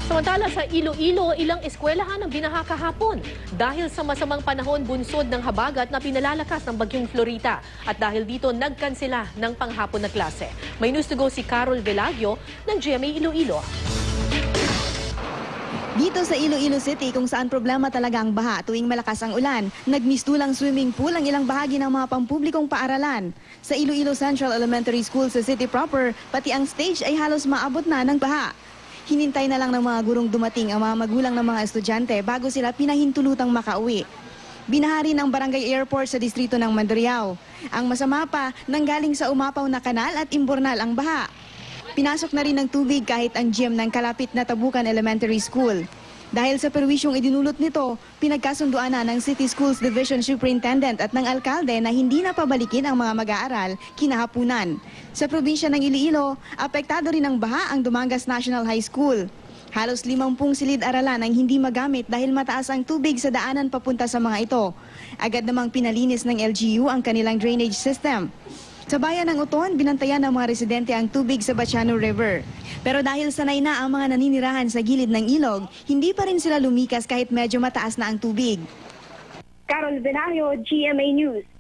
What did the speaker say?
Samantala sa Iloilo, ilang eskwelahan ang binaha kahapon dahil sa masamang panahon bunsod ng habagat na pinalalakas ng bagyong Florita. At dahil dito nagkansela ng panghapon na klase. May news to go si Carol Velagio ng GMA Iloilo. Dito sa Iloilo City kung saan problema talaga ang baha tuwing malakas ang ulan, nagmistulang swimming pool ang ilang bahagi ng mga pampublikong paaralan. Sa Iloilo Central Elementary School sa city proper, pati ang stage ay halos maabot na ng baha. Hinintay na lang ng mga gurong dumating ang mga magulang ng mga estudyante bago sila pinahintulutang makauwi. Binahari ng barangay airport sa distrito ng Mandurriao. Ang masama pa, nanggaling sa umapaw na kanal at imbornal ang baha. Pinasok na rin ng tubig kahit ang gym ng kalapit na Tabukan Elementary School. Dahil sa perwisyong idinulot nito, pinagkasunduan na ng City Schools Division Superintendent at ng alkalde na hindi na pabalikin ang mga mag-aaral kinahapunan. Sa probinsya ng Iloilo, apektado rin ng baha ang Dumangas National High School. Halos 50 silid-aralan ang hindi magamit dahil mataas ang tubig sa daanan papunta sa mga ito. Agad namang pinalinis ng LGU ang kanilang drainage system. Sa bayan ng Uton, binantayan ng mga residente ang tubig sa Batiano River. Pero dahil sanay na ang mga naninirahan sa gilid ng ilog, hindi pa rin sila lumikas kahit medyo mataas na ang tubig. Carol Velagio, GMA News.